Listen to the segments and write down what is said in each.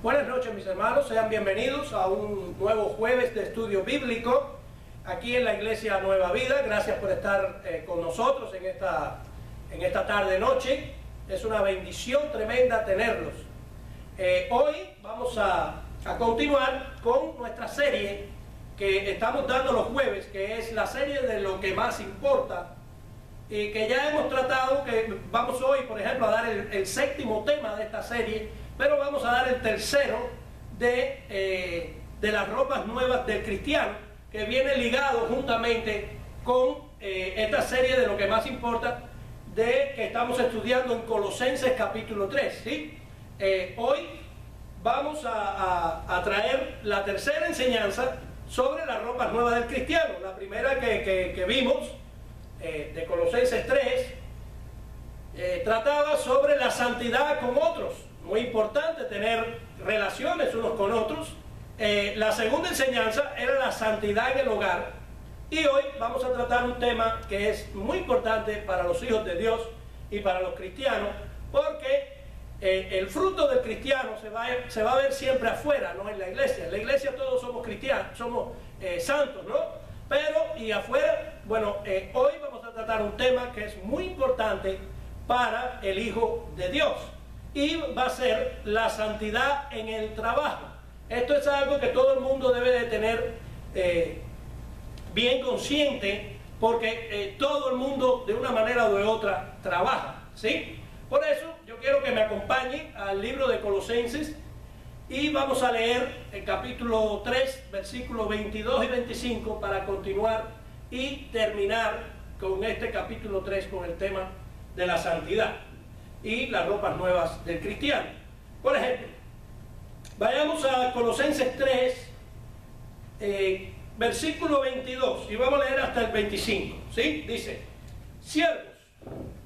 Buenas noches, mis hermanos, sean bienvenidos a un nuevo jueves de estudio bíblico aquí en la Iglesia Nueva Vida. Gracias por estar con nosotros en esta tarde-noche. Es una bendición tremenda tenerlos. Hoy vamos a continuar con nuestra serie que estamos dando los jueves, que es la serie de lo que más importa, y que ya hemos tratado, que vamos hoy, por ejemplo, a dar el séptimo tema de esta serie, pero vamos a dar el tercero de las ropas nuevas del cristiano, que viene ligado juntamente con esta serie de lo que más importa, que estamos estudiando en Colosenses capítulo 3, ¿sí? Hoy vamos a traer la tercera enseñanza sobre las ropas nuevas del cristiano. La primera que vimos, de Colosenses 3, trataba sobre la santidad con otros. Muy importante tener relaciones unos con otros. La segunda enseñanza era la santidad en el hogar. Y hoy vamos a tratar un tema que es muy importante para los hijos de Dios y para los cristianos, porque el fruto del cristiano se va a ver siempre afuera, no en la iglesia. En la iglesia todos somos cristianos, somos santos, ¿no? Pero, y afuera, bueno, hoy vamos a tratar un tema que es muy importante para el Hijo de Dios, y va a ser la santidad en el trabajo. Esto es algo que todo el mundo debe de tener bien consciente, porque todo el mundo de una manera o de otra trabaja, ¿sí? Por eso yo quiero que me acompañen al libro de Colosenses y vamos a leer el capítulo 3, versículos 22 y 25 para continuar y terminar con este capítulo 3 con el tema de la santidad y las ropas nuevas del cristiano. Por ejemplo, vayamos a Colosenses 3, versículo 22, y vamos a leer hasta el 25, ¿sí? Dice: siervos,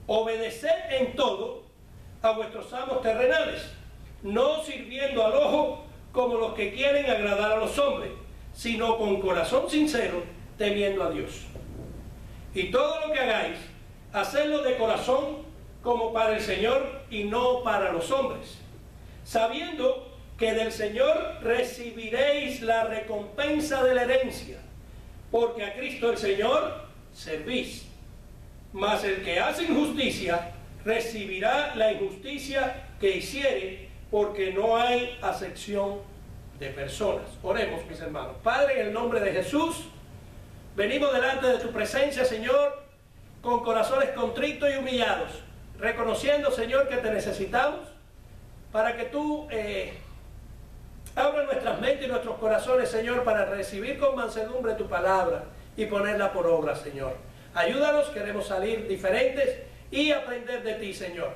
obedeced en todo a vuestros amos terrenales, no sirviendo al ojo como los que quieren agradar a los hombres, sino con corazón sincero, temiendo a Dios. Y todo lo que hagáis, hacedlo de corazón como para el Señor y no para los hombres, sabiendo que del Señor recibiréis la recompensa de la herencia, porque a Cristo el Señor servís. Mas el que hace injusticia recibirá la injusticia que hiciere, porque no hay acepción de personas. Oremos, mis hermanos. Padre, en el nombre de Jesús, venimos delante de tu presencia, Señor, con corazones contritos y humillados, reconociendo, Señor, que te necesitamos, para que tú abras nuestras mentes y nuestros corazones, Señor, para recibir con mansedumbre tu palabra y ponerla por obra, Señor. Ayúdanos, queremos salir diferentes y aprender de ti, Señor.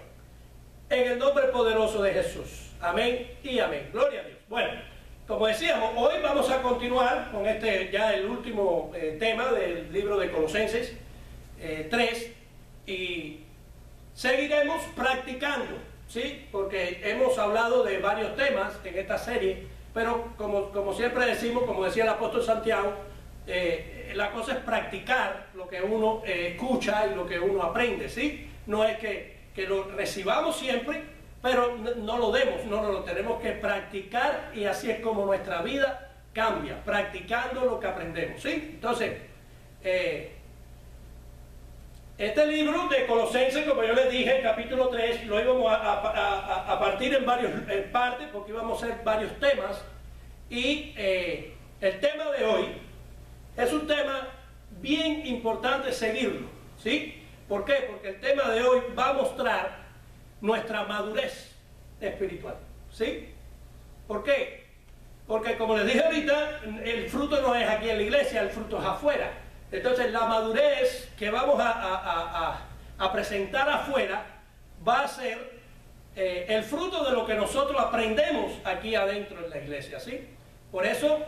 En el nombre poderoso de Jesús. Amén y amén. Gloria a Dios. Bueno, como decíamos, hoy vamos a continuar con ya el último tema del libro de Colosenses 3, y seguiremos practicando, ¿sí? Porque hemos hablado de varios temas en esta serie, pero como siempre decimos, como decía el apóstol Santiago, la cosa es practicar lo que uno escucha y lo que uno aprende, ¿sí? No es que lo recibamos siempre, pero no lo demos, no lo tenemos que practicar, y así es como nuestra vida cambia, practicando lo que aprendemos, ¿sí? Entonces, este libro de Colosenses, como yo les dije, capítulo 3, lo íbamos a partir en varias partes, porque íbamos a hacer varios temas, y el tema de hoy es un tema bien importante seguirlo, ¿sí? ¿Por qué? Porque el tema de hoy va a mostrar nuestra madurez espiritual, ¿sí? ¿Por qué? Porque, como les dije ahorita, el fruto no es aquí en la iglesia, el fruto es afuera. Entonces, la madurez que vamos a presentar afuera va a ser el fruto de lo que nosotros aprendemos aquí adentro en la iglesia, ¿sí? Por eso,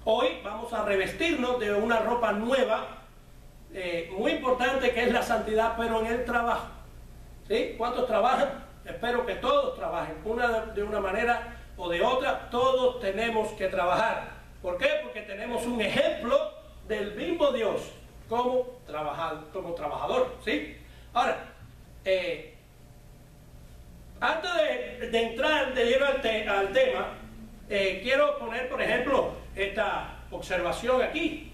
hoy vamos a revestirnos de una ropa nueva, muy importante, que es la santidad, pero en el trabajo, ¿sí? ¿Cuántos trabajan? Espero que todos trabajen, de una manera o de otra. Todos tenemos que trabajar. ¿Por qué? Porque tenemos un ejemplo del mismo Dios como trabajador, ¿sí? Ahora, antes de entrar de lleno al tema, quiero poner, por ejemplo, esta observación aquí.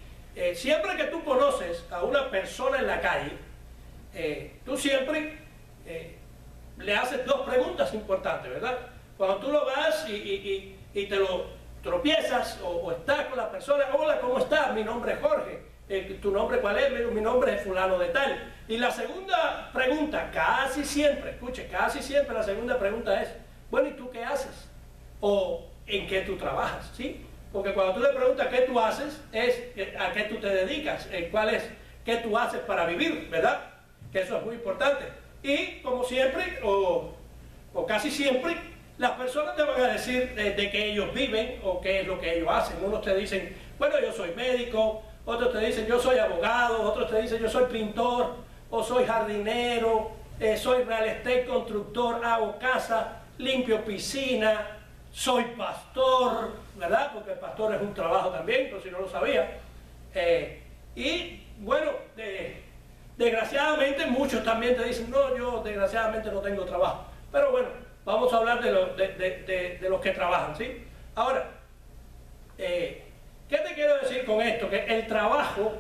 Siempre que tú conoces a una persona en la calle, tú siempre le haces dos preguntas importantes, ¿verdad? Cuando tú lo vas y te lo tropiezas o estás con la persona, hola, ¿cómo estás? Mi nombre es Jorge. ¿Tu nombre cuál es? Mi nombre es fulano de tal. Y la segunda pregunta, casi siempre, escuche, casi siempre la segunda pregunta es, bueno, ¿y tú qué haces? O ¿en qué tú trabajas? ¿Sí? Porque cuando tú le preguntas qué tú haces, es a qué tú te dedicas, cuál es, qué tú haces para vivir, ¿verdad? Que eso es muy importante. Y como siempre, o casi siempre, las personas te van a decir de qué ellos viven o qué es lo que ellos hacen. Unos te dicen, bueno, yo soy médico, otros te dicen, yo soy abogado, otros te dicen, yo soy pintor, o soy jardinero, soy real estate constructor, hago casa, limpio piscina, soy pastor, ¿verdad? Porque el pastor es un trabajo también, por si no lo sabía. Y bueno, desgraciadamente muchos también te dicen, no, yo desgraciadamente no tengo trabajo. Pero bueno, vamos a hablar de los que trabajan, ¿sí? Ahora, ¿qué te quiero decir con esto? Que el trabajo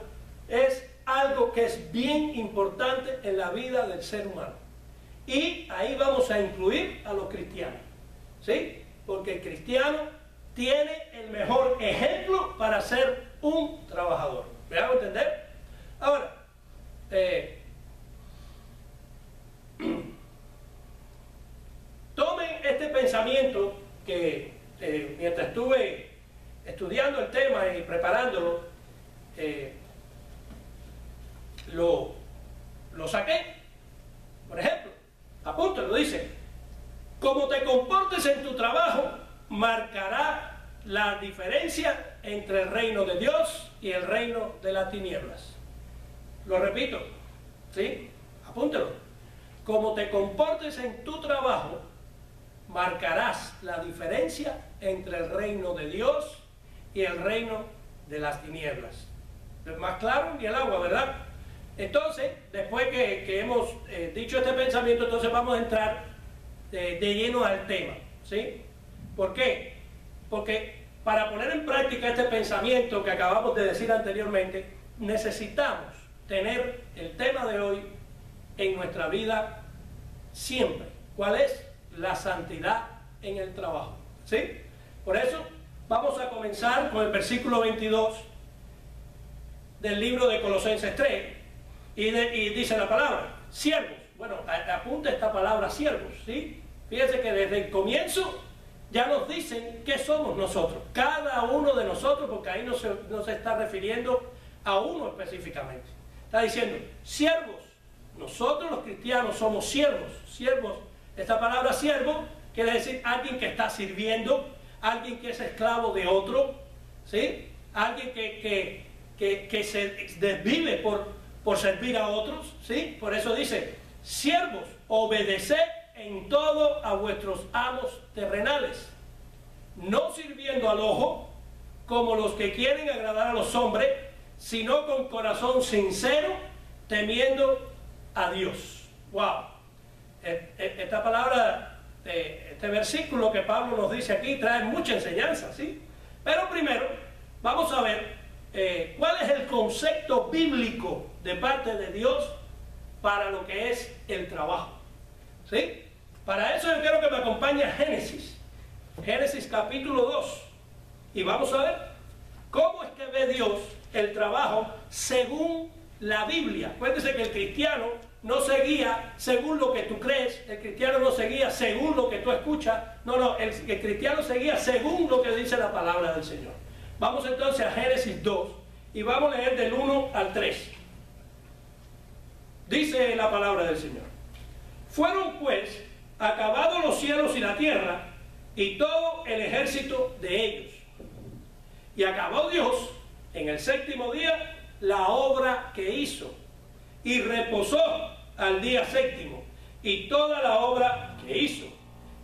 es algo que es bien importante en la vida del ser humano. Y ahí vamos a incluir a los cristianos, ¿sí? Porque el cristiano tiene el mejor ejemplo para ser un trabajador. ¿Me hago entender? Ahora, tomen este pensamiento que mientras estuve estudiando el tema y preparándolo, lo saqué. Por ejemplo, apúntalo, dice, cómo te comportes en tu trabajo marcará la diferencia entre el reino de Dios y el reino de las tinieblas. Lo repito, ¿sí? Apúntalo. Cómo te comportes en tu trabajo marcarás la diferencia entre el reino de Dios y el reino de las tinieblas. Más claro ni el agua, ¿verdad? Entonces, después que hemos dicho este pensamiento, entonces vamos a entrar de lleno al tema, ¿sí? ¿Por qué? Porque para poner en práctica este pensamiento que acabamos de decir anteriormente, necesitamos tener el tema de hoy en nuestra vida siempre. ¿Cuál es? La santidad en el trabajo, ¿sí? Por eso vamos a comenzar con el versículo 22 del libro de Colosenses 3 y dice la palabra, siervos. Bueno, apunta esta palabra siervos, ¿sí? Fíjense que desde el comienzo ya nos dicen qué somos nosotros, cada uno de nosotros, porque ahí no se está refiriendo a uno específicamente. Está diciendo, siervos, nosotros los cristianos somos siervos. Siervos, esta palabra siervo quiere decir alguien que está sirviendo, alguien que es esclavo de otro, ¿sí? Alguien que se desvive por servir a otros, ¿sí? Por eso dice, siervos, obedeced en todo a vuestros amos terrenales, no sirviendo al ojo, como los que quieren agradar a los hombres, sino con corazón sincero, temiendo a Dios. ¡Wow! Esta palabra, este versículo que Pablo nos dice aquí, trae mucha enseñanza, ¿sí? Pero primero, vamos a ver cuál es el concepto bíblico de parte de Dios para lo que es el trabajo, ¿sí? Para eso yo quiero que me acompañe a Génesis capítulo 2, y vamos a ver cómo es que ve Dios el trabajo según la Biblia. Acuérdense que el cristiano no seguía según lo que tú crees, el cristiano no seguía según lo que tú escuchas, no, el cristiano seguía según lo que dice la palabra del Señor. Vamos entonces a Génesis 2 y vamos a leer del 1 al 3. Dice la palabra del Señor. Fueron pues acabados los cielos y la tierra y todo el ejército de ellos. Y acabó Dios en el séptimo día la obra que hizo y reposó al día séptimo y toda la obra que hizo.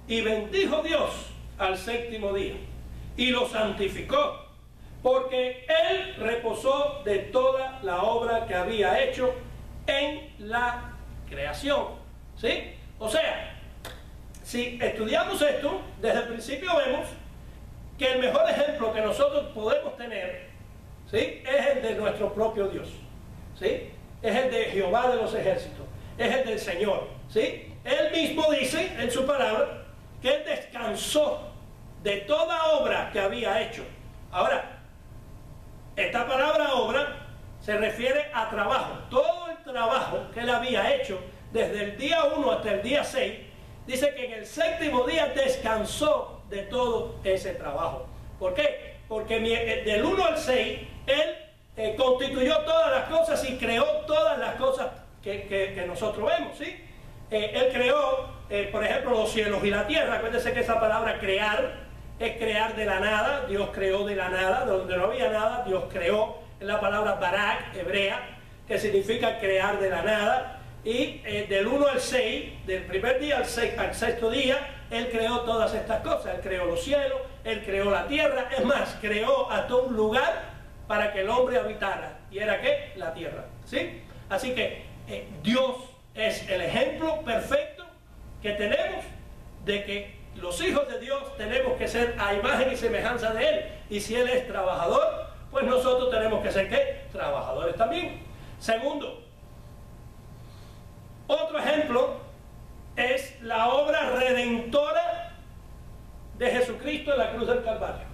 Y bendijo Dios al séptimo día y lo santificó, porque Él reposó de toda la obra que había hecho en la creación, ¿sí? O sea, si estudiamos esto, desde el principio vemos que el mejor ejemplo que nosotros podemos tener, ¿sí?, es el de nuestro propio Dios, ¿sí? Es el de Jehová de los ejércitos, es el del Señor, ¿sí? Él mismo dice en su palabra que Él descansó de toda obra que había hecho. Ahora, esta palabra obra se refiere a trabajo. Todo el trabajo que Él había hecho desde el día 1 hasta el día 6, dice que en el séptimo día descansó de todo ese trabajo. ¿Por qué? Porque del 1 al 6, Él constituyó todas las cosas y creó todas las cosas que nosotros vemos, ¿sí? Él creó, por ejemplo, los cielos y la tierra. Acuérdense que esa palabra crear es crear de la nada. Dios creó de la nada, de donde no había nada, Dios creó. Es la palabra barak, hebrea, que significa crear de la nada. Y del 1 al 6, del primer día al sexto día, Él creó todas estas cosas. Él creó los cielos, Él creó la tierra. Es más, creó hasta un lugar para que el hombre habitara. ¿Y era qué? La tierra, ¿sí? Así que Dios es el ejemplo perfecto que tenemos de que los hijos de Dios tenemos que ser a imagen y semejanza de Él. Y si Él es trabajador, pues nosotros tenemos que ser ¿qué? Trabajadores también. Segundo, otro ejemplo es la obra redentora de Jesucristo en la cruz del Calvario,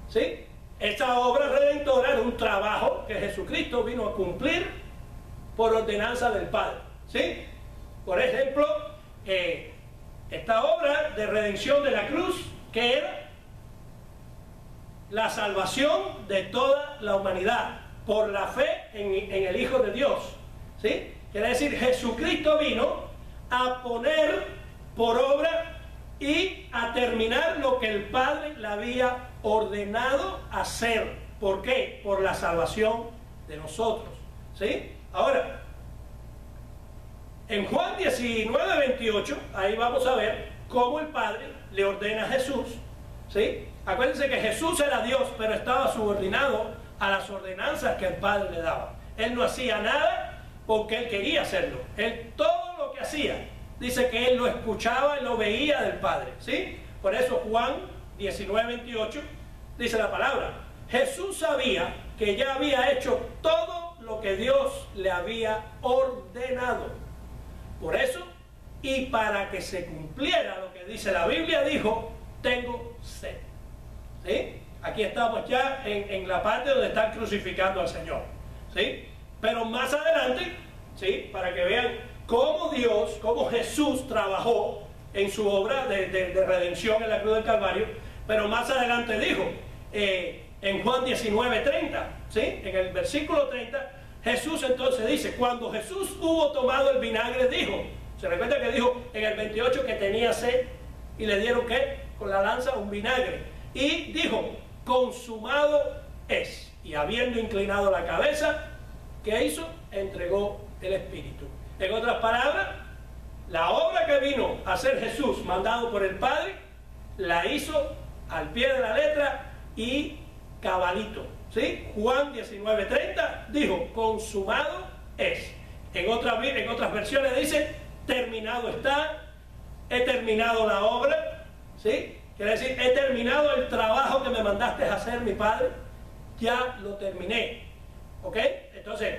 ¿sí? Esta obra redentora era un trabajo que Jesucristo vino a cumplir por ordenanza del Padre, ¿sí? Por ejemplo, esta obra de redención de la cruz, que era la salvación de toda la humanidad por la fe en el Hijo de Dios, ¿sí? Quiere decir, Jesucristo vino a poner por obra y a terminar lo que el Padre le había ordenado hacer. ¿Por qué? Por la salvación de nosotros, ¿sí? Ahora, en Juan 19, 28, ahí vamos a ver cómo el Padre le ordena a Jesús, ¿sí? Acuérdense que Jesús era Dios, pero estaba subordinado a las ordenanzas que el Padre le daba. Él no hacía nada porque Él quería hacerlo. Él todo lo que hacía, dice que Él lo escuchaba y lo veía del Padre, ¿sí? Por eso Juan 19, 28 dice la palabra: Jesús sabía que ya había hecho todo lo que Dios le había ordenado. Por eso, y para que se cumpliera lo que dice la Biblia, dijo: tengo sed, ¿sí? Aquí estamos ya en la parte donde están crucificando al Señor, ¿sí? Pero más adelante, ¿sí?, para que vean cómo Dios, cómo Jesús trabajó en su obra de redención en la cruz del Calvario. Pero más adelante dijo, en Juan 19, 30, ¿sí?, en el versículo 30, Jesús entonces dice: cuando Jesús hubo tomado el vinagre, dijo, se recuerda que dijo en el 28 que tenía sed y le dieron ¿qué? Con la lanza un vinagre, y dijo: consumado es. Y habiendo inclinado la cabeza, ¿qué hizo? Entregó el Espíritu. En otras palabras, la obra que vino a hacer Jesús, mandado por el Padre, la hizo al pie de la letra y cabalito, ¿sí? Juan 19, 30 dijo: consumado es. En otras versiones dice: terminado está, he terminado la obra, ¿sí? Quiere decir, he terminado el trabajo que me mandaste a hacer, mi Padre, ya lo terminé, ¿ok? Entonces,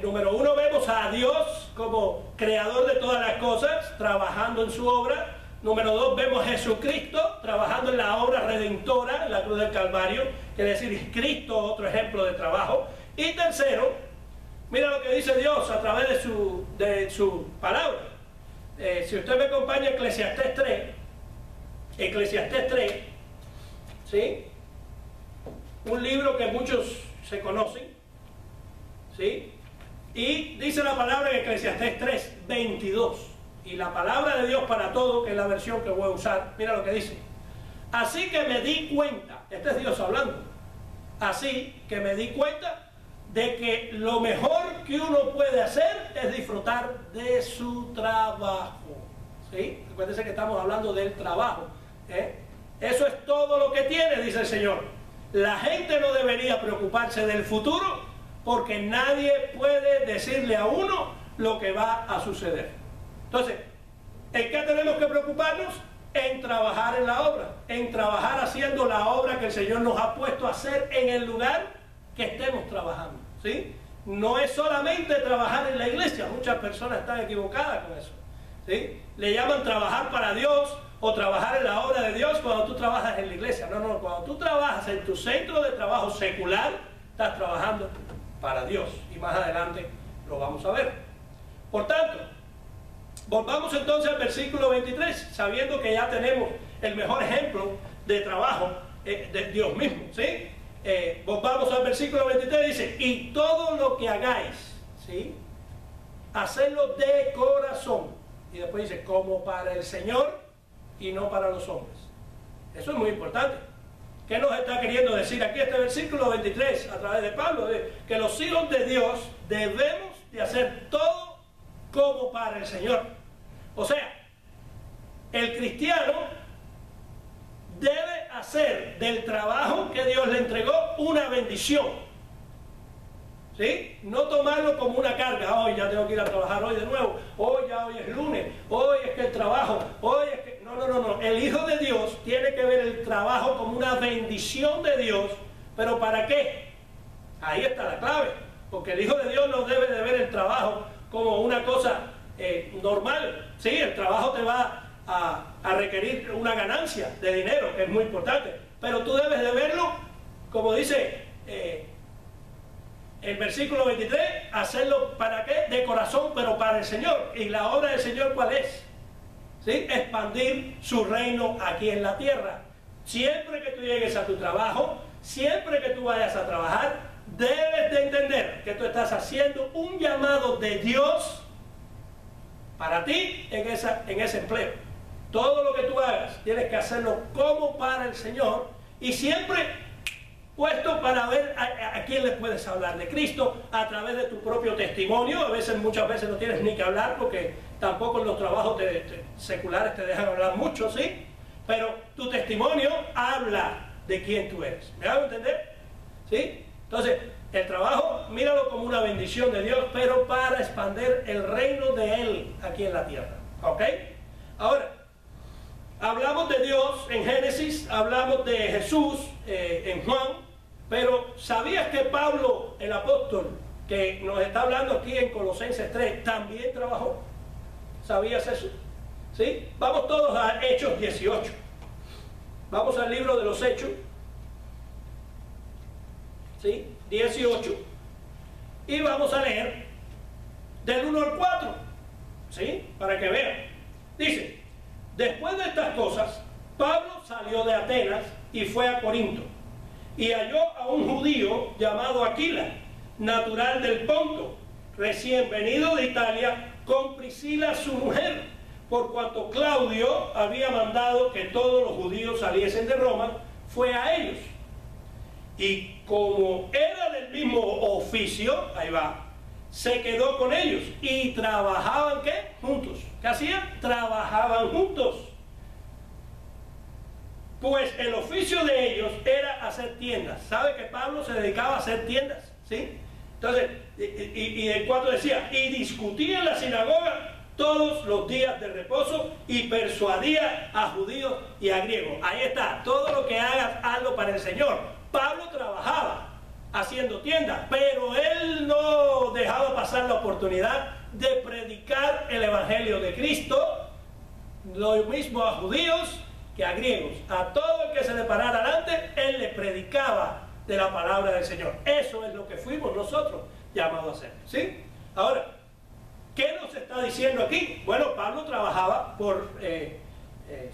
número uno, vemos a Dios como creador de todas las cosas, trabajando en su obra. Número dos, vemos a Jesucristo trabajando en la obra redentora, en la cruz del Calvario, quiere decir, Cristo, otro ejemplo de trabajo. Y tercero, mira lo que dice Dios a través de su palabra. Si usted me acompaña, Eclesiastés 3, ¿sí?, un libro que muchos se conocen, ¿sí? Y dice la palabra en Eclesiastés 3, 22. Y la palabra de Dios para todo, que es la versión que voy a usar, mira lo que dice: así que me di cuenta, este es Dios hablando, así que me di cuenta de que lo mejor que uno puede hacer es disfrutar de su trabajo, ¿sí? Recuérdense que estamos hablando del trabajo, ¿eh? Eso es todo lo que tiene, dice el Señor. La gente no debería preocuparse del futuro, porque nadie puede decirle a uno lo que va a suceder. Entonces, ¿En qué tenemos que preocuparnos? En trabajar en la obra, en trabajar haciendo la obra que el Señor nos ha puesto a hacer en el lugar que estemos trabajando, ¿sí? No es solamente trabajar en la iglesia, muchas personas están equivocadas con eso, ¿sí? Le llaman trabajar para Dios o trabajar en la obra de Dios cuando tú trabajas en la iglesia. No, no, cuando tú trabajas en tu centro de trabajo secular, estás trabajando para Dios, y más adelante lo vamos a ver. Por tanto, volvamos entonces al versículo 23, sabiendo que ya tenemos el mejor ejemplo de trabajo de Dios mismo, ¿sí? Volvamos al versículo 23, dice, y todo lo que hagáis, ¿sí? Hacedlo de corazón. Y después dice, como para el Señor y no para los hombres. Eso es muy importante. ¿Qué nos está queriendo decir aquí este versículo 23 a través de Pablo? Que los hijos de Dios debemos de hacer todo como para el Señor. O sea, el cristiano debe hacer del trabajo que Dios le entregó una bendición, ¿sí? No tomarlo como una carga. Hoy ya tengo que ir a trabajar hoy de nuevo, hoy es lunes, hoy es que el trabajo, hoy es que... No, no, no, no. El Hijo de Dios tiene que ver el trabajo como una bendición de Dios. ¿Pero para qué? Ahí está la clave. Porque el Hijo de Dios no debe de ver el trabajo como una cosa normal. Sí, el trabajo te va a requerir una ganancia de dinero, que es muy importante. Pero tú debes de verlo, como dice el versículo 23, hacerlo ¿para qué? De corazón, pero para el Señor. ¿Y la obra del Señor cuál es? ¿Sí? Expandir su reino aquí en la tierra. Siempre que tú llegues a tu trabajo, siempre que tú vayas a trabajar, debes de entender que tú estás haciendo un llamado de Dios para ti en ese empleo. Todo lo que tú hagas, tienes que hacerlo como para el Señor y siempre puesto para ver a quién le puedes hablar de Cristo a través de tu propio testimonio. A veces, muchas veces no tienes ni que hablar porque tampoco en los trabajos seculares te dejan hablar mucho, ¿sí? Pero tu testimonio habla de quién tú eres. ¿Me hago entender? ¿Sí? Entonces, el trabajo, míralo como una bendición de Dios, pero para expandir el reino de Él aquí en la tierra. ¿Ok? Ahora, hablamos de Dios en Génesis, hablamos de Jesús en Juan, pero ¿sabías que Pablo, el apóstol, que nos está hablando aquí en Colosenses 3, también trabajó? ¿Sabías eso? ¿Sí? Vamos todos a Hechos 18. Vamos al libro de los Hechos. ¿Sí? 18. Y vamos a leer del 1 al 4. ¿Sí? Para que vean. Dice, después de estas cosas, Pablo salió de Atenas y fue a Corinto. Y halló a un judío llamado Aquila, natural del Ponto, recién venido de Italia, con Priscila su mujer, por cuanto Claudio había mandado que todos los judíos saliesen de Roma, fue a ellos. Y como era del mismo oficio, ahí va, se quedó con ellos y trabajaban, ¿qué? Juntos. ¿Qué hacían? Trabajaban juntos. Pues el oficio de ellos era hacer tiendas. ¿Sabe que Pablo se dedicaba a hacer tiendas? ¿Sí? Entonces, y el 4 decía, y discutía en la sinagoga todos los días de reposo y persuadía a judíos y a griegos. Ahí está, todo lo que hagas, hazlo para el Señor. Pablo trabajaba haciendo tiendas, pero él no dejaba pasar la oportunidad de predicar el evangelio de Cristo, lo mismo a judíos que a griegos. A todo el que se le parara delante, él le predicaba de la palabra del Señor. Eso es lo que fuimos nosotros llamados a hacer, ¿sí? Ahora, ¿qué nos está diciendo aquí? Bueno, Pablo trabajaba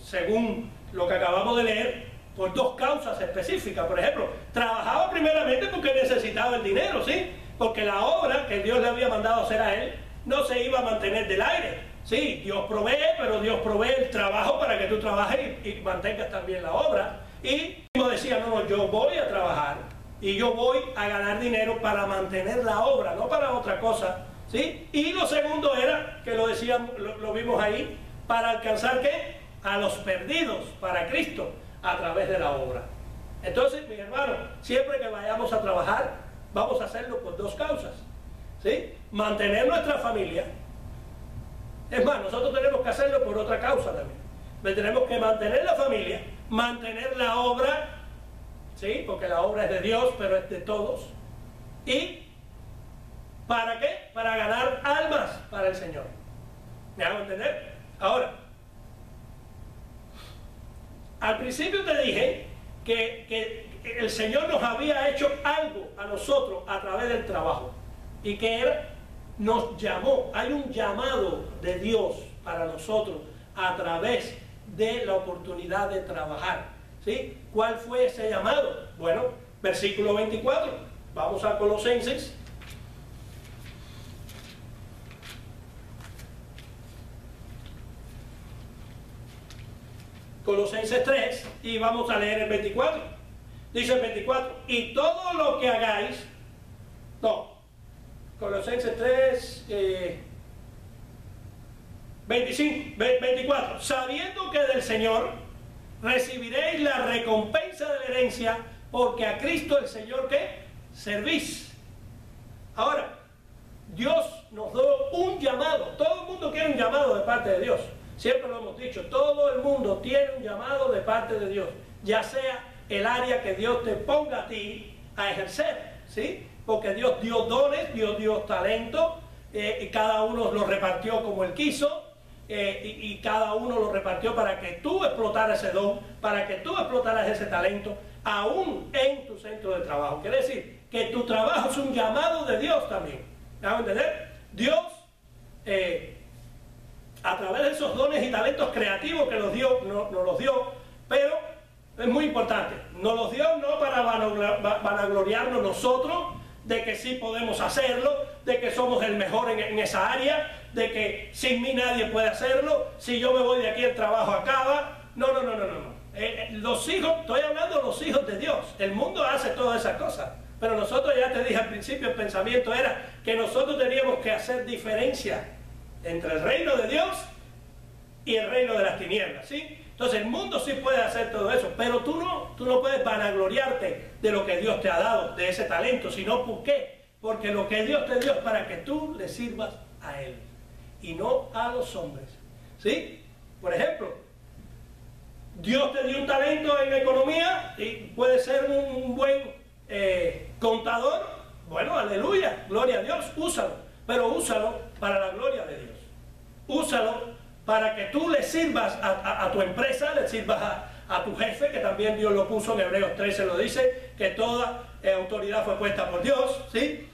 según lo que acabamos de leer, por dos causas específicas. Por ejemplo, trabajaba primeramente porque necesitaba el dinero, ¿sí? Porque la obra que Dios le había mandado hacer a él no se iba a mantener del aire. Sí, Dios provee, pero Dios provee el trabajo para que tú trabajes y mantengas también la obra. Y como decía, no, yo voy a trabajar y yo voy a ganar dinero para mantener la obra, no para otra cosa, ¿sí? Y lo segundo era, que lo decíamos, lo vimos ahí, para alcanzar ¿qué? A los perdidos para Cristo a través de la obra. Entonces, mis hermanos, siempre que vayamos a trabajar, vamos a hacerlo por dos causas, ¿sí? Mantener nuestra familia Es más, nosotros tenemos que hacerlo por otra causa también. Tenemos que mantener la familia, mantener la obra, ¿sí? Porque la obra es de Dios, pero es de todos. ¿Y para qué? Para ganar almas para el Señor. ¿Me hago entender? Ahora, al principio te dije que el Señor nos había hecho algo a nosotros a través del trabajo. Y que Él nos llamó. Hay un llamado de Dios para nosotros a través de la oportunidad de trabajar. ¿Sí? ¿Cuál fue ese llamado? Bueno, versículo 24. Vamos a Colosenses. Colosenses 3, y vamos a leer el 24. Dice el 24, y todo lo que hagáis, no, Colosenses 3, 24, sabiendo que del Señor recibiréis la recompensa de la herencia, porque a Cristo el Señor, ¿qué? Servís. Ahora, Dios nos dio un llamado. Todo el mundo quiere un llamado de parte de Dios. Siempre lo hemos dicho, todo el mundo tiene un llamado de parte de Dios, ya sea el área que Dios te ponga a ti a ejercer, ¿sí? Porque Dios dio dones, Dios dio talento, y cada uno lo repartió como Él quiso, y cada uno lo repartió para que tú explotaras ese don, para que tú explotaras ese talento, aún en tu centro de trabajo. Quiere decir que tu trabajo es un llamado de Dios también. ¿Me van a entender? Dios, a través de esos dones y talentos creativos que nos los dio, pero es muy importante, nos los dio no para vanagloriarnos nosotros, de que sí podemos hacerlo, de que somos el mejor en esa área, de que sin mí nadie puede hacerlo, si yo me voy de aquí el trabajo acaba. No. Los hijos, estoy hablando de los hijos de Dios, el mundo hace todas esas cosas, pero nosotros, ya te dije al principio, el pensamiento era que nosotros teníamos que hacer diferencia entre el reino de Dios y el reino de las tinieblas, ¿sí? Entonces el mundo sí puede hacer todo eso, pero tú no puedes vanagloriarte de lo que Dios te ha dado, de ese talento, sino ¿por qué? Porque lo que Dios te dio es para que tú le sirvas a Él y no a los hombres, ¿sí? Por ejemplo, Dios te dio un talento en economía y puede ser un buen contador. Bueno, aleluya, gloria a Dios, úsalo, pero úsalo para la gloria de Dios. Úsalo para que tú le sirvas a tu empresa, le sirvas a tu jefe, que también Dios lo puso en Hebreos 13, lo dice, que toda autoridad fue puesta por Dios, ¿sí?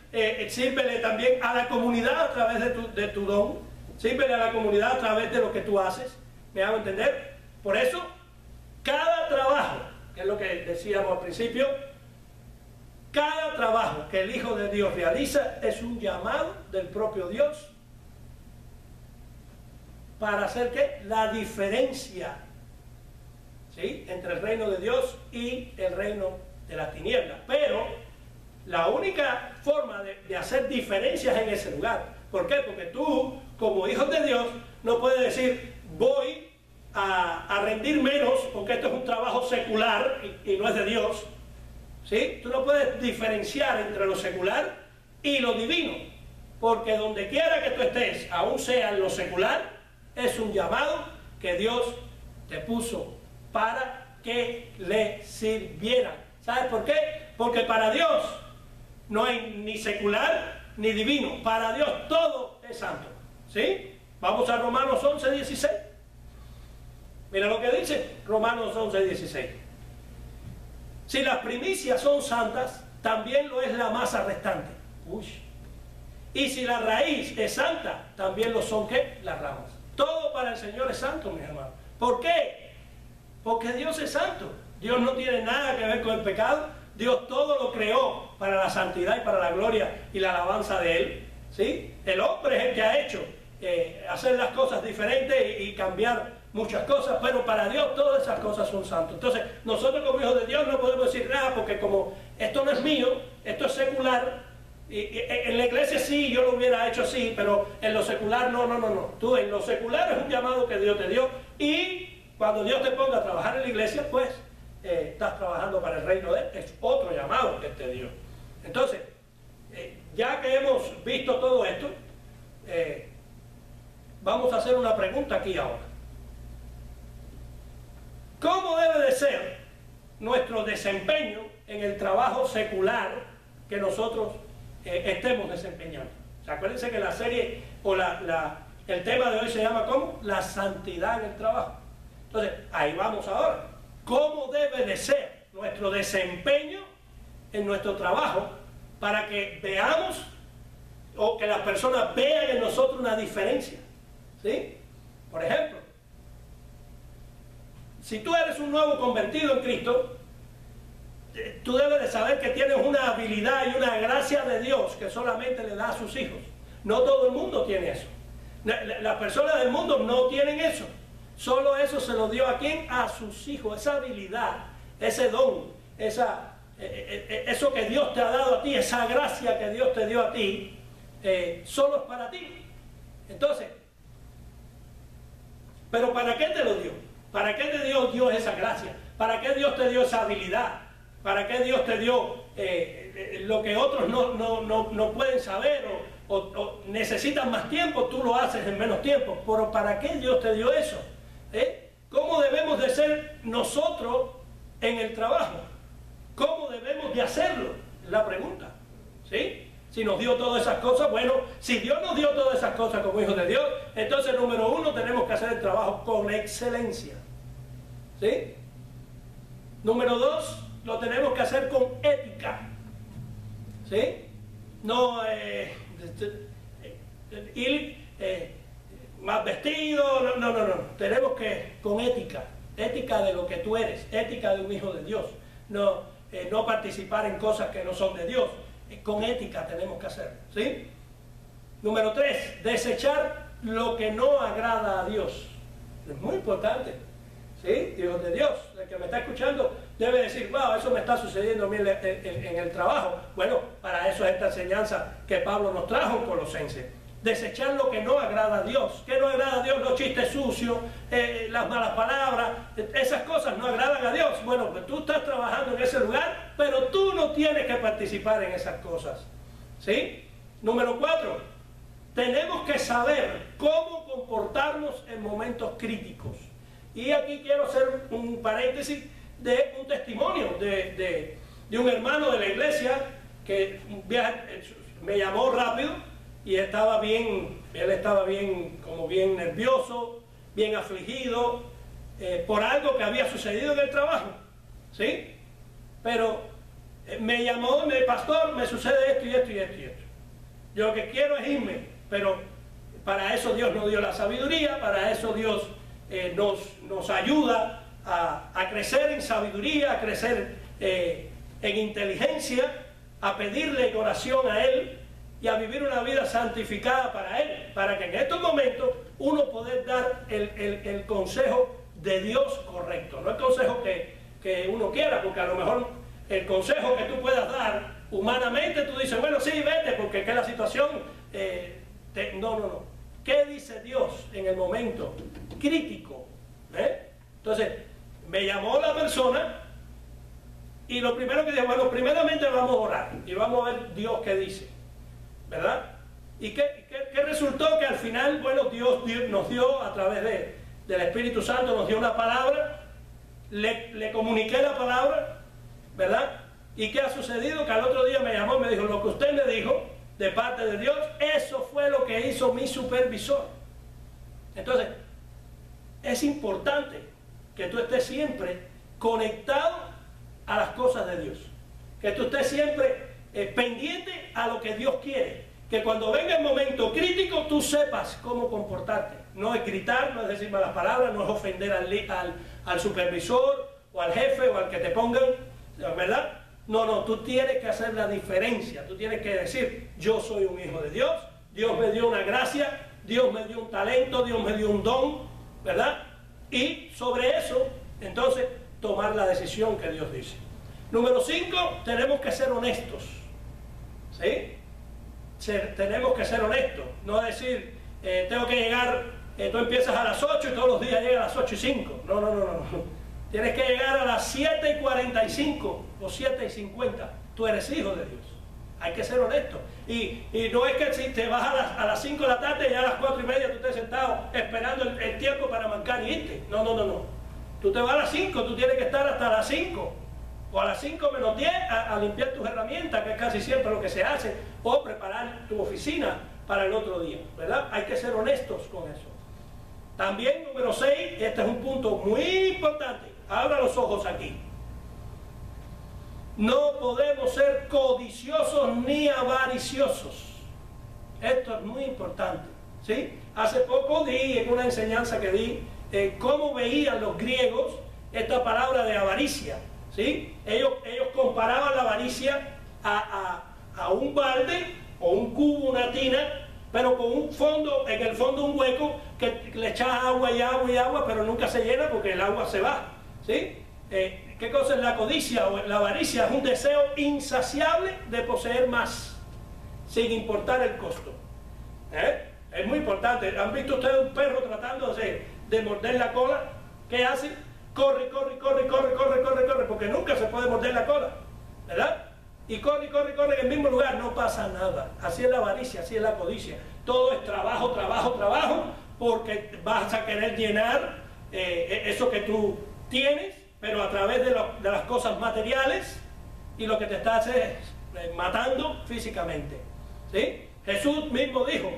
Sírvele también a la comunidad a través de tu don, sírvele a la comunidad a través de lo que tú haces. ¿Me hago entender? Por eso, cada trabajo, que es lo que decíamos al principio, cada trabajo que el Hijo de Dios realiza es un llamado del propio Dios para hacer ¿qué? La diferencia, ¿sí? Entre el reino de Dios y el reino de las tinieblas. Pero la única forma de hacer diferencias en ese lugar, ¿por qué? Porque tú, como hijo de Dios, no puedes decir, voy a rendir menos porque esto es un trabajo secular y no es de Dios, ¿sí? Tú no puedes diferenciar entre lo secular y lo divino, porque donde quiera que tú estés, aún sea en lo secular, es un llamado que Dios te puso para que le sirviera. ¿Sabes por qué? Porque para Dios no hay ni secular ni divino. Para Dios todo es santo, ¿sí? Vamos a Romanos 11, 16. Mira lo que dice Romanos 11, 16. Si las primicias son santas, también lo es la masa restante. Uy. Y si la raíz es santa, también lo son ¿qué? Las ramas. Todo para el Señor es santo, mis hermanos. ¿Por qué? Porque Dios es santo. Dios no tiene nada que ver con el pecado. Dios todo lo creó para la santidad y para la gloria y la alabanza de Él, ¿sí? El hombre es el que ha hecho hacer las cosas diferentes y cambiar muchas cosas, pero para Dios todas esas cosas son santas. Entonces, nosotros como hijos de Dios no podemos decir nada, porque como esto no es mío, esto es secular, y en la iglesia sí, yo lo hubiera hecho así, pero en lo secular no. Tú en lo secular es un llamado que Dios te dio, y cuando Dios te ponga a trabajar en la iglesia, pues estás trabajando para el reino de Él, es otro llamado que te dio. Entonces, ya que hemos visto todo esto, vamos a hacer una pregunta aquí ahora. ¿Cómo debe de ser nuestro desempeño en el trabajo secular que nosotros estemos desempeñando? O sea, acuérdense que la serie o el tema de hoy se llama ¿cómo? La santidad en el trabajo. Entonces, ahí vamos ahora. ¿Cómo debe de ser nuestro desempeño en nuestro trabajo para que veamos o que las personas vean en nosotros una diferencia? ¿Sí? Por ejemplo, si tú eres un nuevo convertido en Cristo, tú debes de saber que tienes una habilidad y una gracia de Dios que solamente le da a sus hijos. No todo el mundo tiene eso. Las personas del mundo no tienen eso. Solo eso se lo dio a quién, a sus hijos. Esa habilidad, ese don, eso que Dios te ha dado a ti, esa gracia que Dios te dio a ti, solo es para ti. Entonces, ¿pero para qué te lo dio? ¿Para qué te dio Dios esa gracia? ¿Para qué Dios te dio esa habilidad? ¿Para qué Dios te dio lo que otros no pueden saber o necesitan más tiempo? Tú lo haces en menos tiempo. ¿Pero para qué Dios te dio eso? ¿Cómo debemos de ser nosotros en el trabajo? ¿Cómo debemos de hacerlo? Es la pregunta. ¿Sí? Si nos dio todas esas cosas, bueno, si Dios nos dio todas esas cosas como hijos de Dios, entonces número uno, tenemos que hacer el trabajo con excelencia. ¿Sí? Número dos, lo tenemos que hacer con ética. ¿Sí? No ir más vestido, no. Tenemos que, con ética. Ética de lo que tú eres, ética de un hijo de Dios. No participar en cosas que no son de Dios. Con ética tenemos que hacerlo. ¿Sí? Número tres, desechar lo que no agrada a Dios. Es muy importante. ¿Sí? Hijos de Dios, el que me está escuchando debe decir, wow, eso me está sucediendo a mí en el trabajo. Bueno, para eso es esta enseñanza que Pablo nos trajo en Colosenses. Desechar lo que no agrada a Dios. ¿Qué no agrada a Dios? Los chistes sucios, las malas palabras, esas cosas no agradan a Dios. Bueno, pues tú estás trabajando en ese lugar, pero tú no tienes que participar en esas cosas. ¿Sí? Número cuatro, tenemos que saber cómo comportarnos en momentos críticos. Y aquí quiero hacer un paréntesis de un testimonio de un hermano de la iglesia que me llamó rápido y él estaba bien nervioso, bien afligido por algo que había sucedido en el trabajo. ¿Sí? Pero me llamó, pastor, me sucede esto y esto y esto y esto. Yo lo que quiero es irme, pero para eso Dios nos dio la sabiduría, para eso Dios nos ayuda a crecer en sabiduría, a crecer en inteligencia, a pedirle en oración a Él y a vivir una vida santificada para Él, para que en estos momentos uno pueda dar el consejo de Dios correcto, no el consejo que uno quiera, porque a lo mejor el consejo que tú puedas dar humanamente, tú dices, bueno, sí, vete, porque es la situación, no. ¿Qué dice Dios en el momento crítico? Entonces, me llamó la persona y lo primero que dije, bueno, primeramente vamos a orar y vamos a ver Dios qué dice, ¿verdad? ¿Y qué resultó? Que al final, bueno, Dios nos dio a través del Espíritu Santo, nos dio una palabra, le comuniqué la palabra, ¿verdad? ¿Y qué ha sucedido? Que al otro día me llamó y me dijo, lo que usted me dijo de parte de Dios, eso fue lo que hizo mi supervisor. Entonces, es importante que tú estés siempre conectado a las cosas de Dios, que tú estés siempre pendiente a lo que Dios quiere, que cuando venga el momento crítico tú sepas cómo comportarte. No es gritar, no es decir malas palabras, no es ofender al supervisor o al jefe o al que te pongan, ¿verdad? No, tú tienes que hacer la diferencia, tú tienes que decir, yo soy un hijo de Dios, Dios me dio una gracia, Dios me dio un talento, Dios me dio un don, ¿verdad? Y sobre eso, entonces, tomar la decisión que Dios dice. Número 5, tenemos que ser honestos, ¿sí? Tenemos que ser honestos, no decir, tengo que llegar, tú empiezas a las 8 y todos los días llegas a las 8:05, no. Tienes que llegar a las 7:45 o 7:50. Tú eres hijo de Dios. Hay que ser honesto. Y no es que si te vas a las 5 de la tarde y a las 4 y media tú estés sentado esperando el tiempo para mancar y irte. No, no, no, no. Tú te vas a las 5, tú tienes que estar hasta las 5 o a las 5 menos 10 a limpiar tus herramientas, que es casi siempre lo que se hace, o preparar tu oficina para el otro día, ¿verdad? Hay que ser honestos con eso. También, número 6, este es un punto muy importante. Abra los ojos aquí. No podemos ser codiciosos ni avariciosos. Esto es muy importante, ¿sí? Hace poco di en una enseñanza que di cómo veían los griegos esta palabra de avaricia, ¿sí? Ellos comparaban la avaricia a un balde o un cubo, una tina, pero con un fondo, en el fondo un hueco que le echas agua y agua y agua, pero nunca se llena porque el agua se va, ¿sí? ¿Qué cosa es la codicia o la avaricia? Es un deseo insaciable de poseer más, sin importar el costo. Es muy importante. ¿Han visto ustedes un perro tratando de morder la cola? ¿Qué hace? Corre, corre, corre, corre, corre, corre, corre, porque nunca se puede morder la cola, ¿verdad? Y corre, corre, corre en el mismo lugar, no pasa nada. Así es la avaricia, así es la codicia. Todo es trabajo, trabajo, trabajo, porque vas a querer llenar eso que tú tienes, pero a través de las cosas materiales, y lo que te está matando físicamente, ¿sí? Jesús mismo dijo,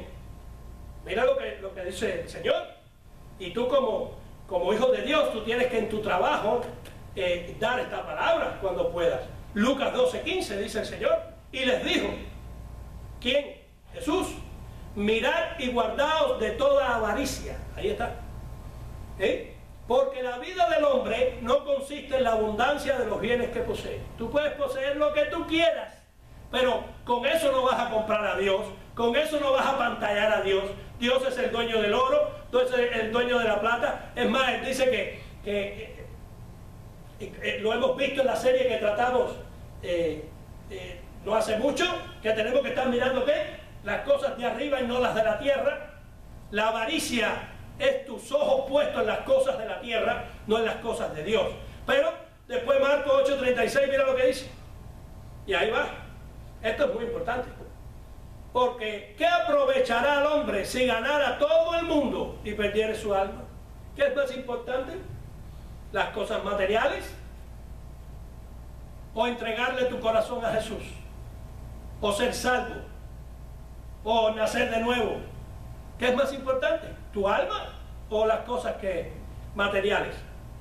mira lo que dice el Señor, y tú como hijo de Dios, tú tienes que en tu trabajo dar esta palabra cuando puedas. Lucas 12:15 dice el Señor, y les dijo, ¿quién? Jesús, mirad y guardaos de toda avaricia. Ahí está. Porque la vida del hombre no consiste en la abundancia de los bienes que posee. Tú puedes poseer lo que tú quieras, pero con eso no vas a comprar a Dios, con eso no vas a pantallar a Dios. Dios es el dueño del oro, Dios es el dueño de la plata. Es más, Él dice que lo hemos visto en la serie que tratamos no hace mucho, que tenemos que estar mirando ¿qué? Las cosas de arriba y no las de la tierra. La avaricia es tus ojos puestos en las cosas de la tierra, no en las cosas de Dios. Pero después Marcos 8:36, mira lo que dice. Y ahí va. Esto es muy importante. Porque ¿qué aprovechará al hombre si ganara todo el mundo y perdiere su alma? ¿Qué es más importante? ¿Las cosas materiales? ¿O entregarle tu corazón a Jesús? ¿O ser salvo? ¿O nacer de nuevo? ¿Qué es más importante? ¿Tu alma o las cosas materiales?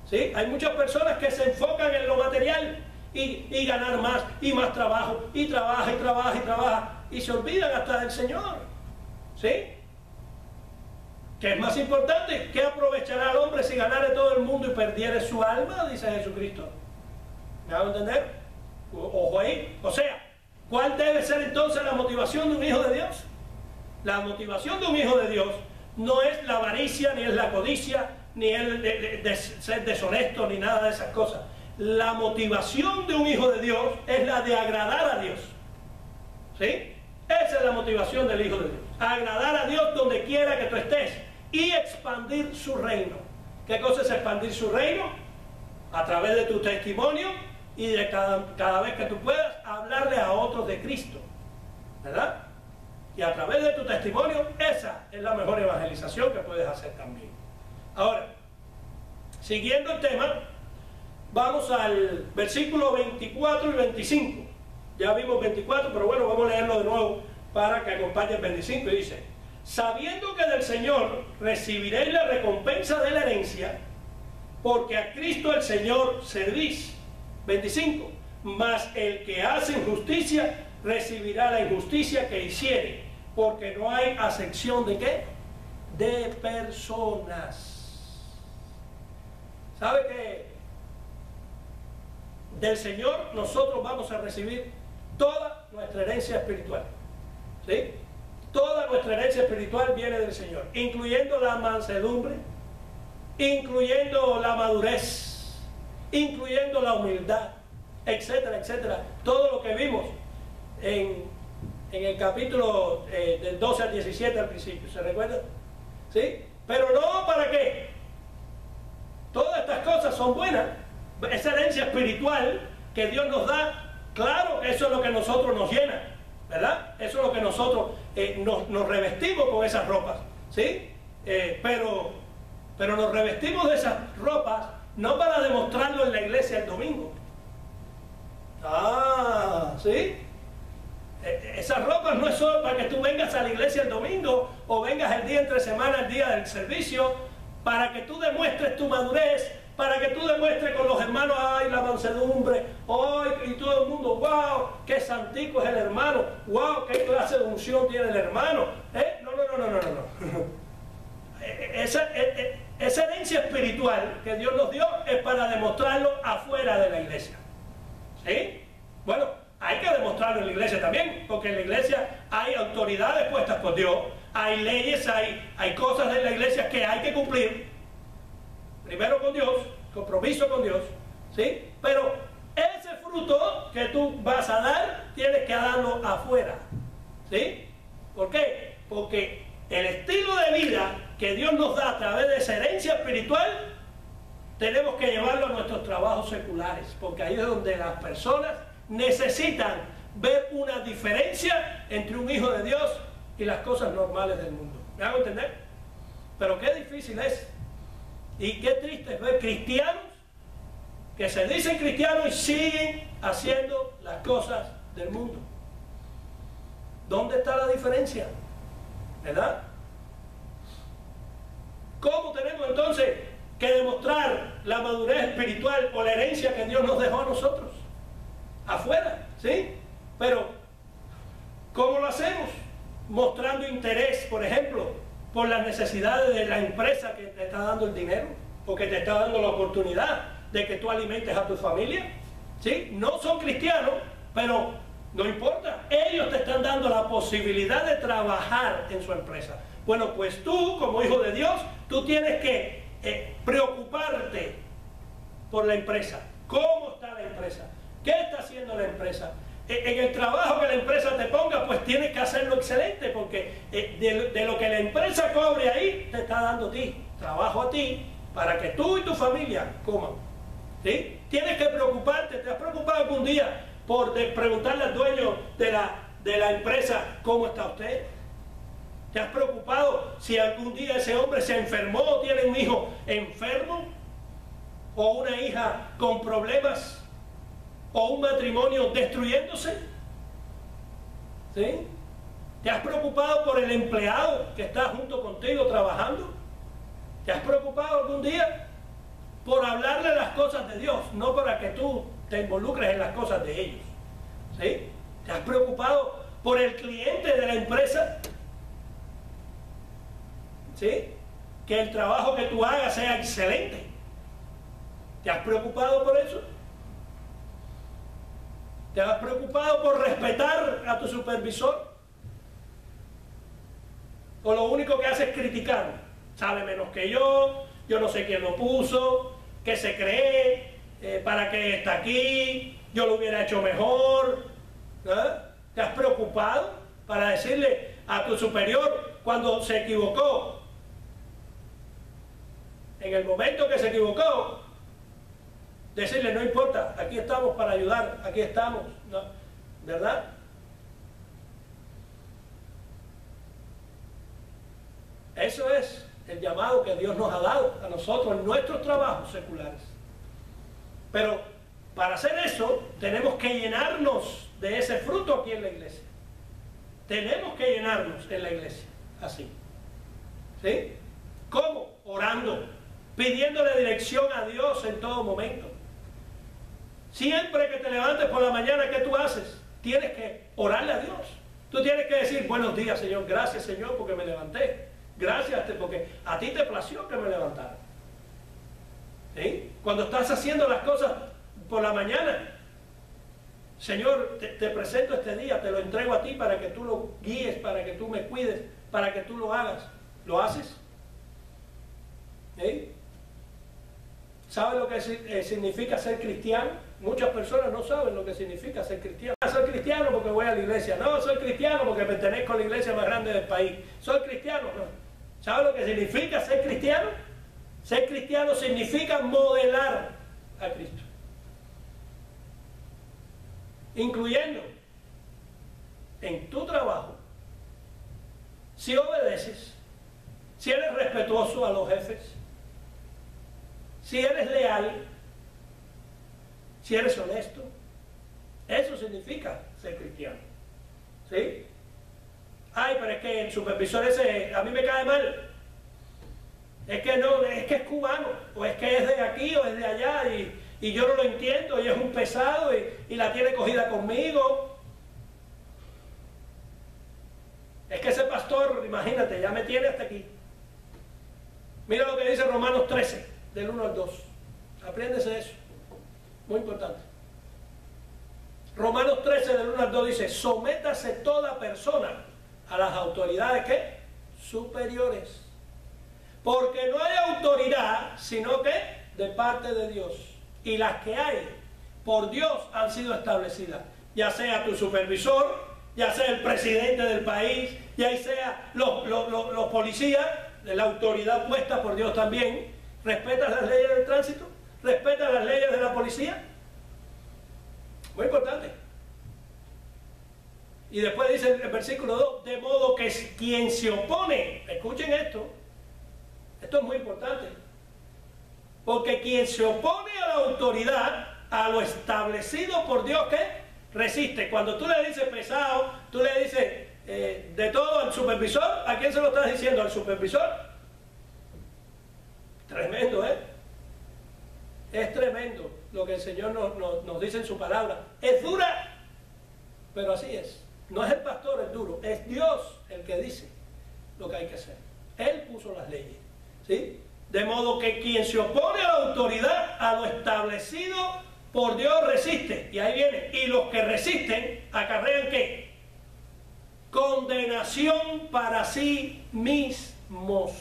¿Sí? Hay muchas personas que se enfocan en lo material y ganar más y más trabajo, y trabaja y trabaja y trabaja, y se olvidan hasta del Señor. ¿Sí? ¿Qué es más importante? ¿Qué aprovechará al hombre si ganare todo el mundo y perdiere su alma? Dice Jesucristo. ¿Me hago entender? Ojo ahí. O sea, ¿cuál debe ser entonces la motivación de un hijo de Dios? La motivación de un hijo de Dios no es la avaricia, ni es la codicia, ni el de ser deshonesto, ni nada de esas cosas. La motivación de un hijo de Dios es la de agradar a Dios. ¿Sí? Esa es la motivación del hijo de Dios. Agradar a Dios donde quiera que tú estés y expandir su reino. ¿Qué cosa es expandir su reino? A través de tu testimonio y de cada vez que tú puedas hablarle a otros de Cristo, ¿verdad? Y a través de tu testimonio, esa es la mejor evangelización que puedes hacer también. Ahora, siguiendo el tema, vamos al versículo 24 y 25. Ya vimos 24, pero bueno, vamos a leerlo de nuevo para que acompañe el 25. Y dice, sabiendo que del Señor recibiréis la recompensa de la herencia, porque a Cristo el Señor servís. 25. Mas el que hace injusticia recibirá la injusticia que hiciere, porque no hay acepción de ¿qué? De personas. ¿Sabe que del Señor nosotros vamos a recibir toda nuestra herencia espiritual? ¿Sí? Toda nuestra herencia espiritual viene del Señor, incluyendo la mansedumbre, incluyendo la madurez, incluyendo la humildad, etcétera, etcétera. Todo lo que vimos en el capítulo del 12 al 17 al principio, ¿se recuerda? ¿Sí? Pero no, ¿para qué? Todas estas cosas son buenas. Esa herencia espiritual que Dios nos da, claro, eso es lo que nosotros nos llena. ¿verdad? Eso es lo que nosotros nos revestimos con esas ropas, ¿sí? Pero nos revestimos de esas ropas no para demostrarlo en la iglesia el domingo. ¿Sí? Esas ropas no es solo para que tú vengas a la iglesia el domingo o vengas el día entre semana, el día del servicio, para que tú demuestres tu madurez, para que tú demuestres con los hermanos, ¡ay, la mansedumbre! ¡Ay! Y todo el mundo, ¡wow! ¡Qué santico es el hermano! ¡Wow! ¡Qué clase de unción tiene el hermano! No. Esa herencia espiritual que Dios nos dio es para demostrarlo afuera de la iglesia. ¿Sí? Bueno, hay que demostrarlo en la iglesia también, porque en la iglesia hay autoridades puestas por Dios, hay leyes, hay cosas de la iglesia que hay que cumplir. Primero con Dios, compromiso con Dios, ¿sí? Pero ese fruto que tú vas a dar, tienes que darlo afuera, ¿sí? ¿Por qué? Porque el estilo de vida que Dios nos da a través de esa herencia espiritual, tenemos que llevarlo a nuestros trabajos seculares, porque ahí es donde las personas necesitan ver una diferencia entre un hijo de Dios y las cosas normales del mundo. ¿Me hago entender? Pero qué difícil es. Y qué triste es ver cristianos que se dicen cristianos y siguen haciendo las cosas del mundo. ¿Dónde está la diferencia? ¿Verdad? ¿Cómo tenemos entonces que demostrar la madurez espiritual o la herencia que Dios nos dejó a nosotros? Afuera, ¿sí? Pero, ¿cómo lo hacemos? Mostrando interés, por ejemplo, por las necesidades de la empresa que te está dando el dinero o que te está dando la oportunidad de que tú alimentes a tu familia, ¿sí? No son cristianos, pero no importa, ellos te están dando la posibilidad de trabajar en su empresa. Bueno, pues tú, como hijo de Dios, tú tienes que preocuparte por la empresa. ¿Cómo está la empresa? ¿Qué está haciendo la empresa? En el trabajo que la empresa te ponga, pues tienes que hacerlo excelente, porque de lo que la empresa cobre ahí, te está dando a ti, trabajo a ti, para que tú y tu familia coman. ¿Sí? Tienes que preocuparte. ¿Te has preocupado algún día por preguntarle al dueño de la empresa cómo está usted? ¿Te has preocupado si algún día ese hombre se enfermó o tiene un hijo enfermo? ¿O una hija con problemas? ¿O un matrimonio destruyéndose? ¿Sí? ¿Te has preocupado por el empleado que está junto contigo trabajando? ¿Te has preocupado algún día por hablarle las cosas de Dios, no para que tú te involucres en las cosas de ellos? ¿Sí? ¿Te has preocupado por el cliente de la empresa? ¿Sí? Que el trabajo que tú hagas sea excelente. ¿Te has preocupado por eso? ¿Te has preocupado por respetar a tu supervisor? ¿O lo único que hace es criticar? Sabe menos que yo no sé quién lo puso, qué se cree, para qué está aquí, yo lo hubiera hecho mejor. ¿Te has preocupado para decirle a tu superior cuando se equivocó? En el momento que se equivocó, decirle, no importa, aquí estamos para ayudar, aquí estamos, ¿no? ¿Verdad? Eso es el llamado que Dios nos ha dado a nosotros en nuestros trabajos seculares. Pero para hacer eso, tenemos que llenarnos de ese fruto aquí en la iglesia. Tenemos que llenarnos en la iglesia, así. ¿Sí? ¿Cómo? Orando, pidiéndole dirección a Dios en todo momento. Siempre que te levantes por la mañana, ¿qué tú haces? Tienes que orarle a Dios. Tú tienes que decir, buenos días, Señor, gracias, Señor, porque me levanté. Gracias, porque a ti te plació que me levantara. ¿Sí? Cuando estás haciendo las cosas por la mañana, Señor, te presento este día, te lo entrego a ti para que tú lo guíes, para que tú me cuides, para que tú lo hagas. ¿Lo haces? ¿Sí? ¿Sabe lo que significa ser cristiano? Muchas personas no saben lo que significa ser cristiano. Soy cristiano porque voy a la iglesia. No, soy cristiano porque pertenezco a la iglesia más grande del país. Soy cristiano. No. ¿Sabe lo que significa ser cristiano? Ser cristiano significa modelar a Cristo. Incluyendo en tu trabajo, si obedeces, si eres respetuoso a los jefes, si eres leal, si eres honesto, eso significa ser cristiano. ¿Sí? Ay, pero es que el supervisor ese a mí me cae mal. Es que no, es que es cubano, o es que es de aquí o es de allá y yo no lo entiendo y es un pesado y la tiene cogida conmigo. Es que ese pastor, imagínate, ya me tiene hasta aquí. Mira lo que dice Romanos 13, del 1 al 2. Apréndese eso. Muy importante. Romanos 13, del 1 al 2 dice, sométase toda persona a las autoridades, ¿qué? Superiores. Porque no hay autoridad, sino que de parte de Dios. Y las que hay, por Dios han sido establecidas. Ya sea tu supervisor, ya sea el presidente del país, ya sea los policías, la autoridad puesta por Dios también. ¿Respetas las leyes del tránsito? ¿Respetas las leyes de la policía? Muy importante. Y después dice el versículo 2, de modo que quien se opone, escuchen esto es muy importante, porque quien se opone a la autoridad, a lo establecido por Dios, ¿qué? Resiste. Cuando tú le dices pesado, tú le dices de todo al supervisor, ¿a quién se lo estás diciendo? ¿Al supervisor? Tremendo, ¿eh? Es tremendo lo que el Señor nos dice en su palabra. Es dura, pero así es. No es el pastor el duro, es Dios el que dice lo que hay que hacer. Él puso las leyes, ¿sí? De modo que quien se opone a la autoridad, a lo establecido por Dios, resiste. Y ahí viene. Y los que resisten acarrean ¿qué? Condenación para sí mismos.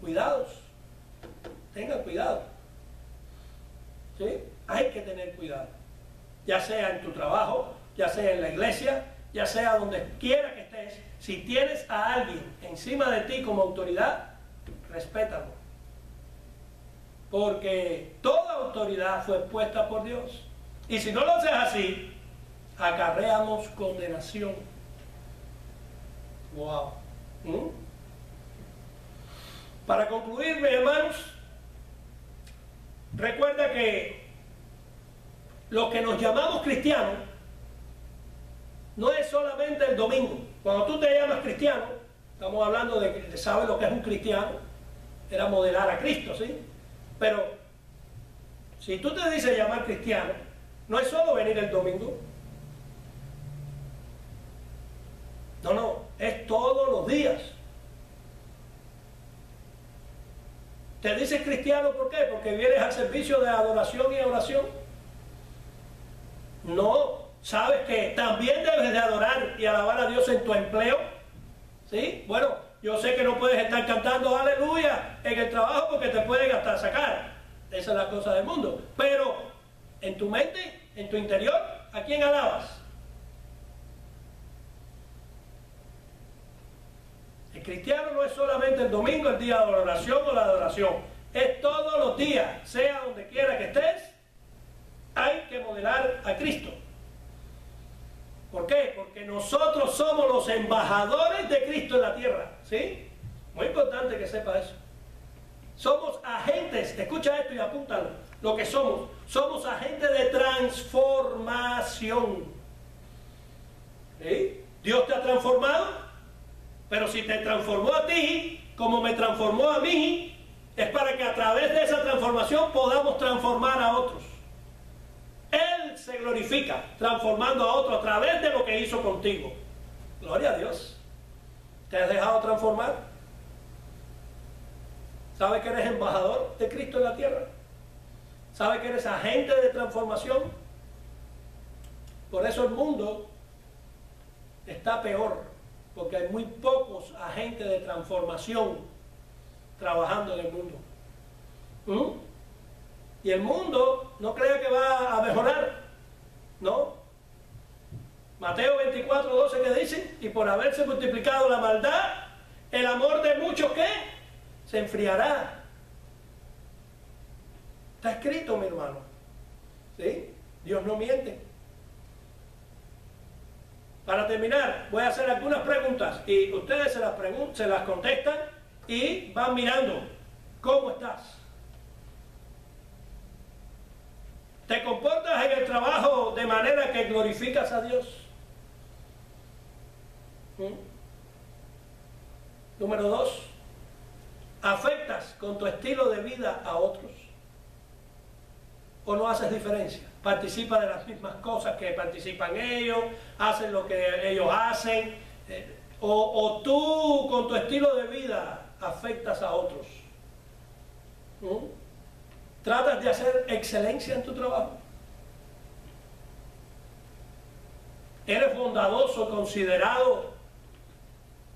Cuidados. Tengan cuidado. ¿Sí? Hay que tener cuidado. Ya sea en tu trabajo, ya sea en la iglesia, ya sea donde quiera que estés. Si tienes a alguien encima de ti como autoridad, respétalo. Porque toda autoridad fue puesta por Dios. Y si no lo haces así, acarreamos condenación. Wow. Para concluir, mis hermanos, recuerda que los que nos llamamos cristianos no es solamente el domingo. Cuando tú te llamas cristiano, estamos hablando de que sabes lo que es un cristiano, era modelar a Cristo, ¿sí? Pero si tú te dices llamar cristiano, no es solo venir el domingo. No, es todos los días. Te dices cristiano, ¿por qué? Porque vienes al servicio de adoración y oración. No, sabes que también debes de adorar y alabar a Dios en tu empleo. ¿Sí? Bueno, yo sé que no puedes estar cantando aleluya en el trabajo porque te pueden hasta sacar. Esa es la cosa del mundo. Pero en tu mente, en tu interior, ¿a quién alabas? El cristiano no es solamente el domingo, el día de la oración o la adoración. Es todos los días, sea donde quiera que estés, hay que modelar a Cristo. ¿Por qué? Porque nosotros somos los embajadores de Cristo en la tierra. ¿Sí? Muy importante que sepa eso. Somos agentes, escucha esto y apúntalo, lo que somos. Somos agentes de transformación. ¿Sí? Dios te ha transformado, pero si te transformó a ti, como me transformó a mí, es para que a través de esa transformación podamos transformar a otros. Él se glorifica transformando a otro a través de lo que hizo contigo. Gloria a Dios. ¿Te has dejado transformar? ¿Sabes que eres embajador de Cristo en la tierra? ¿Sabes que eres agente de transformación? Por eso el mundo está peor, porque hay muy pocos agentes de transformación trabajando en el mundo. Y el mundo no cree que va a mejorar, ¿no? Mateo 24:12 que dice, y por haberse multiplicado la maldad, el amor de muchos, ¿qué? Se enfriará. Está escrito, mi hermano. ¿Sí? Dios no miente. Para terminar, voy a hacer algunas preguntas y ustedes se las contestan y van mirando cómo estás. ¿Te comportas en el trabajo de manera que glorificas a Dios? Número 2, ¿afectas con tu estilo de vida a otros? ¿O no haces diferencia? ¿Participas de las mismas cosas que participan ellos? ¿Haces lo que ellos hacen? ¿O tú con tu estilo de vida afectas a otros? ¿Tratas de hacer excelencia en tu trabajo? ¿Eres bondadoso, considerado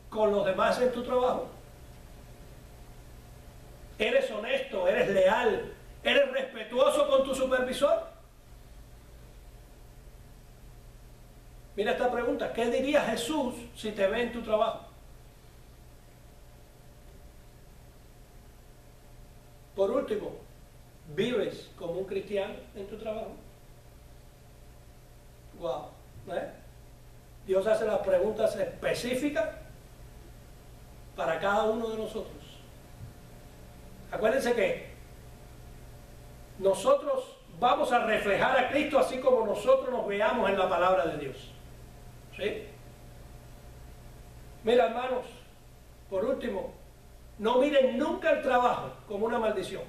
con los demás en tu trabajo? ¿Eres honesto? ¿Eres leal? ¿Eres respetuoso con tu supervisor? Mira esta pregunta, ¿qué diría Jesús si te ve en tu trabajo? Por último, ¿vives como un cristiano en tu trabajo? Wow, Dios hace las preguntas específicas para cada uno de nosotros. Acuérdense que nosotros vamos a reflejar a Cristo así como nosotros nos veamos en la palabra de Dios. ¿Sí? Mira, hermanos, por último, no miren nunca el trabajo como una maldición,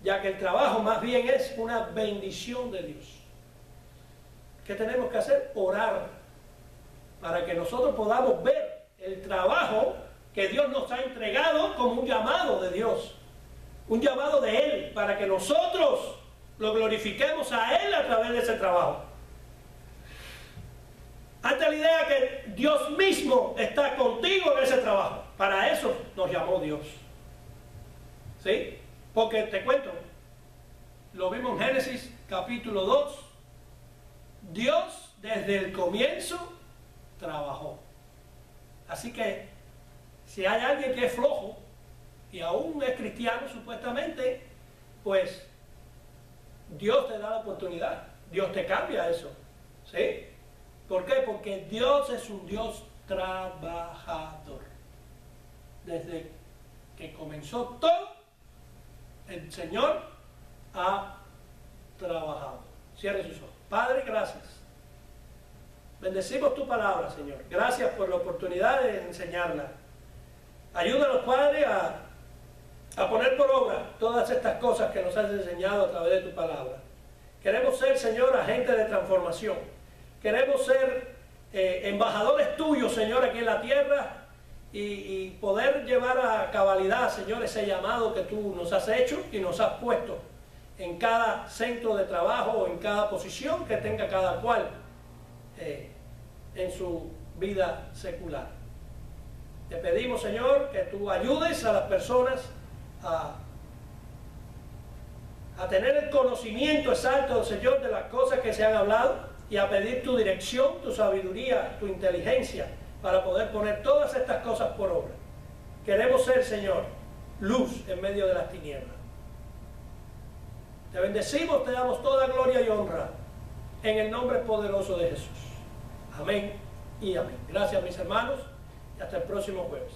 ya que el trabajo más bien es una bendición de Dios. ¿Qué tenemos que hacer? Orar para que nosotros podamos ver el trabajo que Dios nos ha entregado como un llamado de Dios, un llamado de Él, para que nosotros lo glorifiquemos a Él a través de ese trabajo. Hazte la idea que Dios mismo está contigo en ese trabajo. Para eso nos llamó Dios. ¿Sí? Porque te cuento, lo vimos en Génesis capítulo 2. Dios desde el comienzo trabajó. Así que si hay alguien que es flojo y aún es cristiano supuestamente, pues Dios te da la oportunidad. Dios te cambia eso. ¿Sí? ¿Por qué? Porque Dios es un Dios trabajador. Desde que comenzó todo, el Señor ha trabajado. Cierre sus ojos. Padre, gracias. Bendecimos tu palabra, Señor. Gracias por la oportunidad de enseñarla. Ayúdanos, Padre, a poner por obra todas estas cosas que nos has enseñado a través de tu palabra. Queremos ser, Señor, agentes de transformación. Queremos ser embajadores tuyos, Señor, aquí en la tierra y poder llevar a cabalidad, Señor, ese llamado que tú nos has hecho y nos has puesto en cada centro de trabajo o en cada posición que tenga cada cual en su vida secular. Te pedimos, Señor, que tú ayudes a las personas a tener el conocimiento exacto, Señor, de las cosas que se han hablado y a pedir tu dirección, tu sabiduría, tu inteligencia para poder poner todas estas cosas por obra. Queremos ser, Señor, luz en medio de las tinieblas. Te bendecimos, te damos toda gloria y honra en el nombre poderoso de Jesús. Amén y amén. Gracias, mis hermanos, y hasta el próximo jueves.